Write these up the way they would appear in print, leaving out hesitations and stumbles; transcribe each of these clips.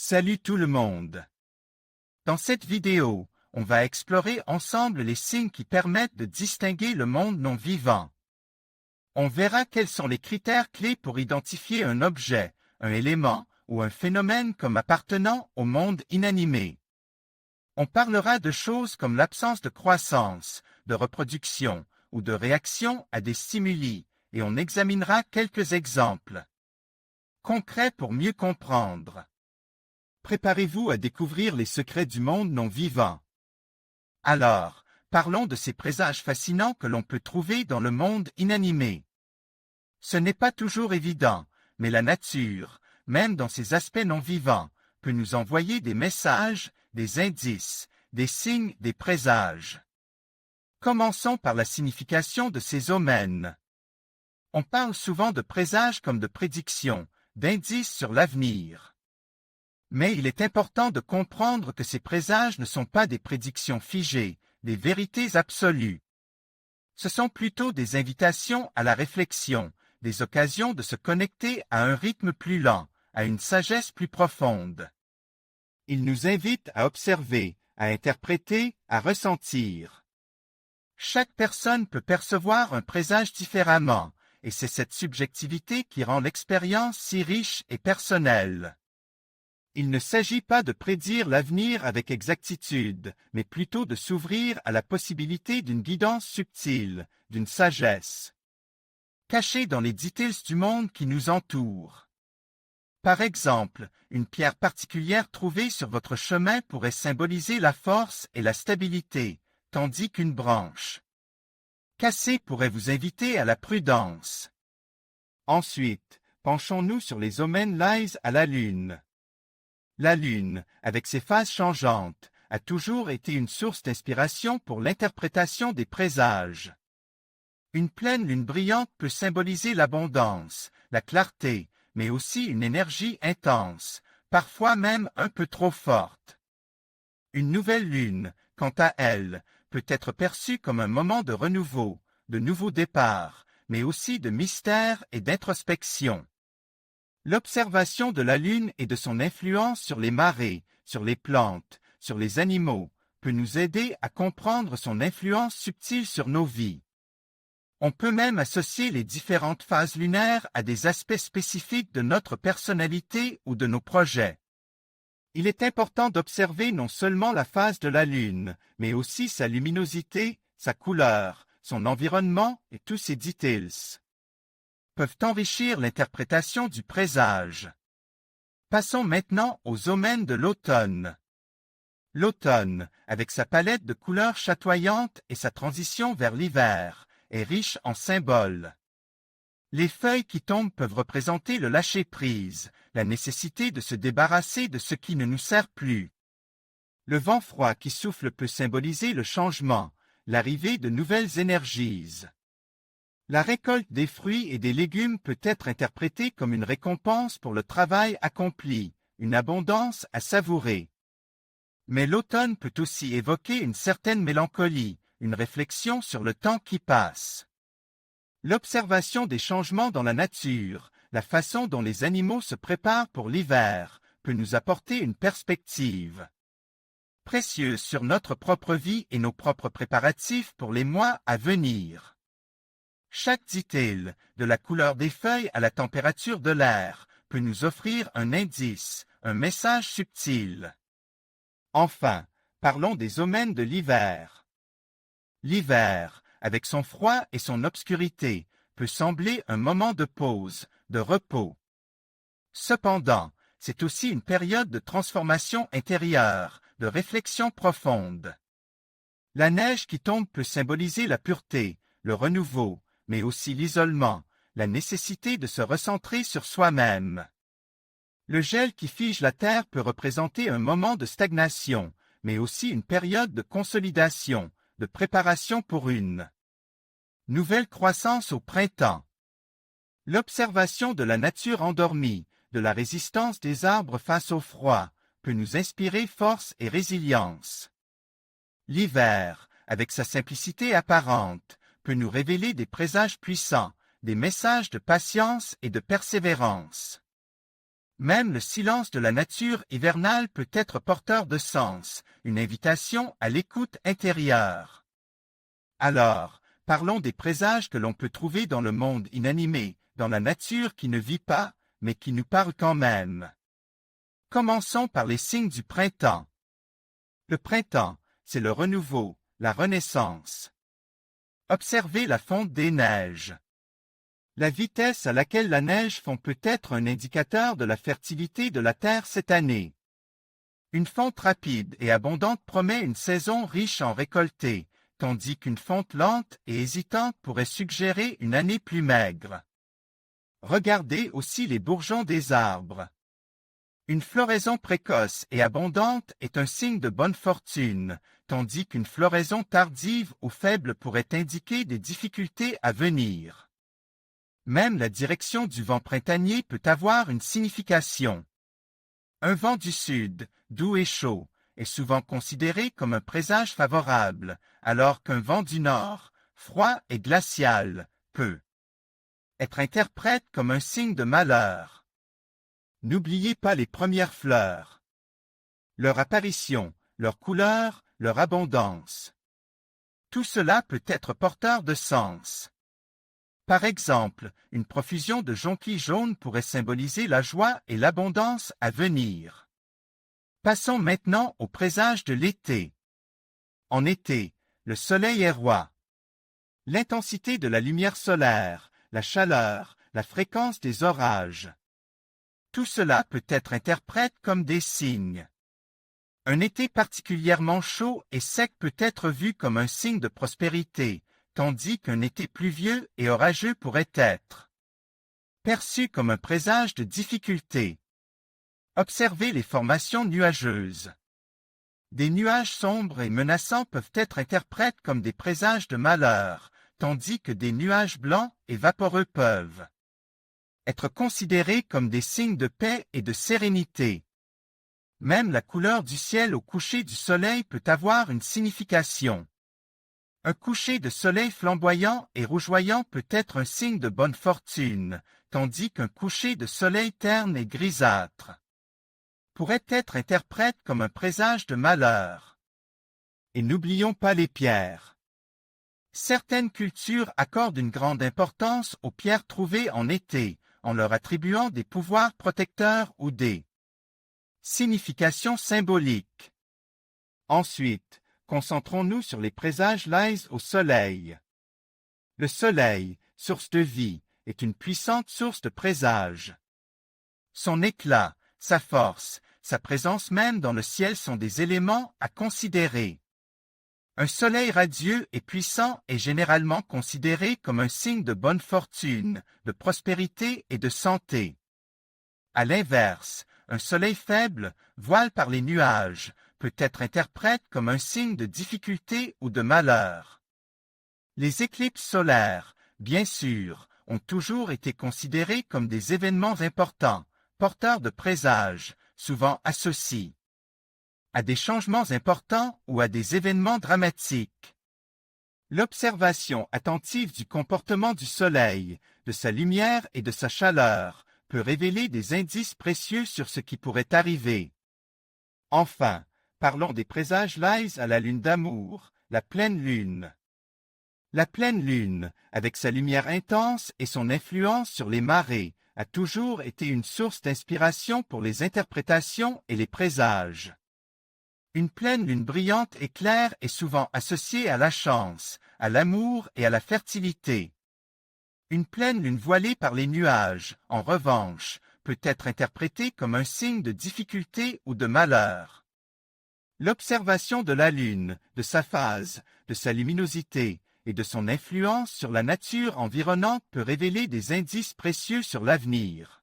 Salut tout le monde! Dans cette vidéo, on va explorer ensemble les signes qui permettent de distinguer le monde non vivant. On verra quels sont les critères clés pour identifier un objet, un élément ou un phénomène comme appartenant au monde inanimé. On parlera de choses comme l'absence de croissance, de reproduction ou de réaction à des stimuli, et on examinera quelques exemples concrets pour mieux comprendre. Préparez-vous à découvrir les secrets du monde non vivant. Alors, parlons de ces présages fascinants que l'on peut trouver dans le monde inanimé. Ce n'est pas toujours évident, mais la nature, même dans ses aspects non vivants, peut nous envoyer des messages, des indices, des signes, des présages. Commençons par la signification de ces omens. On parle souvent de présages comme de prédictions, d'indices sur l'avenir. Mais il est important de comprendre que ces présages ne sont pas des prédictions figées, des vérités absolues. Ce sont plutôt des invitations à la réflexion, des occasions de se connecter à un rythme plus lent, à une sagesse plus profonde. Ils nous invitent à observer, à interpréter, à ressentir. Chaque personne peut percevoir un présage différemment, et c'est cette subjectivité qui rend l'expérience si riche et personnelle. Il ne s'agit pas de prédire l'avenir avec exactitude, mais plutôt de s'ouvrir à la possibilité d'une guidance subtile, d'une sagesse cachée dans les details du monde qui nous entoure. Par exemple, une pierre particulière trouvée sur votre chemin pourrait symboliser la force et la stabilité, tandis qu'une branche cassée pourrait vous inviter à la prudence. Ensuite, penchons-nous sur les omens liés à la Lune. La Lune, avec ses phases changeantes, a toujours été une source d'inspiration pour l'interprétation des présages. Une pleine lune brillante peut symboliser l'abondance, la clarté, mais aussi une énergie intense, parfois même un peu trop forte. Une nouvelle lune, quant à elle, peut être perçue comme un moment de renouveau, de nouveau départ, mais aussi de mystère et d'introspection. L'observation de la Lune et de son influence sur les marées, sur les plantes, sur les animaux, peut nous aider à comprendre son influence subtile sur nos vies. On peut même associer les différentes phases lunaires à des aspects spécifiques de notre personnalité ou de nos projets. Il est important d'observer non seulement la phase de la Lune, mais aussi sa luminosité, sa couleur, son environnement et tous ses details peuvent enrichir l'interprétation du présage. Passons maintenant aux omens de l'automne. L'automne, avec sa palette de couleurs chatoyantes et sa transition vers l'hiver, est riche en symboles. Les feuilles qui tombent peuvent représenter le lâcher-prise, la nécessité de se débarrasser de ce qui ne nous sert plus. Le vent froid qui souffle peut symboliser le changement, l'arrivée de nouvelles énergies. La récolte des fruits et des légumes peut être interprétée comme une récompense pour le travail accompli, une abondance à savourer. Mais l'automne peut aussi évoquer une certaine mélancolie, une réflexion sur le temps qui passe. L'observation des changements dans la nature, la façon dont les animaux se préparent pour l'hiver, peut nous apporter une perspective précieuse sur notre propre vie et nos propres préparatifs pour les mois à venir. Chaque detail, de la couleur des feuilles à la température de l'air, peut nous offrir un indice, un message subtil. Enfin, parlons des omens de l'hiver. L'hiver, avec son froid et son obscurité, peut sembler un moment de pause, de repos. Cependant, c'est aussi une période de transformation intérieure, de réflexion profonde. La neige qui tombe peut symboliser la pureté, le renouveau, mais aussi l'isolement, la nécessité de se recentrer sur soi-même. Le gel qui fige la terre peut représenter un moment de stagnation, mais aussi une période de consolidation, de préparation pour une nouvelle croissance au printemps. L'observation de la nature endormie, de la résistance des arbres face au froid, peut nous inspirer force et résilience. L'hiver, avec sa simplicité apparente, peut nous révéler des présages puissants, des messages de patience et de persévérance. Même le silence de la nature hivernale peut être porteur de sens, une invitation à l'écoute intérieure. Alors, parlons des présages que l'on peut trouver dans le monde inanimé, dans la nature qui ne vit pas, mais qui nous parle quand même. Commençons par les signes du printemps. Le printemps, c'est le renouveau, la renaissance. Observez la fonte des neiges. La vitesse à laquelle la neige fond peut être un indicateur de la fertilité de la terre cette année. Une fonte rapide et abondante promet une saison riche en récoltés, tandis qu'une fonte lente et hésitante pourrait suggérer une année plus maigre. Regardez aussi les bourgeons des arbres. Une floraison précoce et abondante est un signe de bonne fortune, tandis qu'une floraison tardive ou faible pourrait indiquer des difficultés à venir. Même la direction du vent printanier peut avoir une signification. Un vent du sud, doux et chaud, est souvent considéré comme un présage favorable, alors qu'un vent du nord, froid et glacial, peut être interprété comme un signe de malheur. N'oubliez pas les premières fleurs. Leur apparition, leur couleur, leur abondance. Tout cela peut être porteur de sens. Par exemple, une profusion de jonquilles jaunes pourrait symboliser la joie et l'abondance à venir. Passons maintenant au présage de l'été. En été, le soleil est roi. L'intensité de la lumière solaire, la chaleur, la fréquence des orages. Tout cela peut être interprété comme des signes. Un été particulièrement chaud et sec peut être vu comme un signe de prospérité, tandis qu'un été pluvieux et orageux pourrait être perçu comme un présage de difficulté. Observez les formations nuageuses. Des nuages sombres et menaçants peuvent être interprétés comme des présages de malheur, tandis que des nuages blancs et vaporeux peuvent être considérés comme des signes de paix et de sérénité. Même la couleur du ciel au coucher du soleil peut avoir une signification. Un coucher de soleil flamboyant et rougeoyant peut être un signe de bonne fortune, tandis qu'un coucher de soleil terne et grisâtre pourrait être interprété comme un présage de malheur. Et n'oublions pas les pierres. Certaines cultures accordent une grande importance aux pierres trouvées en été, en leur attribuant des pouvoirs protecteurs ou des significations symboliques. Ensuite, concentrons-nous sur les présages liés au soleil. Le soleil, source de vie, est une puissante source de présages. Son éclat, sa force, sa présence même dans le ciel sont des éléments à considérer. Un soleil radieux et puissant est généralement considéré comme un signe de bonne fortune, de prospérité et de santé. À l'inverse, un soleil faible, voilé par les nuages, peut être interprété comme un signe de difficulté ou de malheur. Les éclipses solaires, bien sûr, ont toujours été considérées comme des événements importants, porteurs de présages, souvent associés à des changements importants ou à des événements dramatiques. L'observation attentive du comportement du soleil, de sa lumière et de sa chaleur peut révéler des indices précieux sur ce qui pourrait arriver. Enfin, parlons des présages liés à la lune d'amour, la pleine lune. La pleine lune, avec sa lumière intense et son influence sur les marées, a toujours été une source d'inspiration pour les interprétations et les présages. Une pleine lune brillante et claire est souvent associée à la chance, à l'amour et à la fertilité. Une pleine lune voilée par les nuages, en revanche, peut être interprétée comme un signe de difficulté ou de malheur. L'observation de la lune, de sa phase, de sa luminosité et de son influence sur la nature environnante peut révéler des indices précieux sur l'avenir.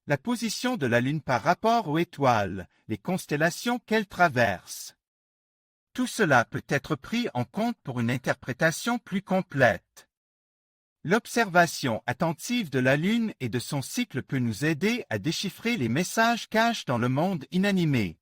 La position de la lune par rapport aux étoiles, les constellations qu'elle traverse. Tout cela peut être pris en compte pour une interprétation plus complète. L'observation attentive de la lune et de son cycle peut nous aider à déchiffrer les messages cachés dans le monde inanimé.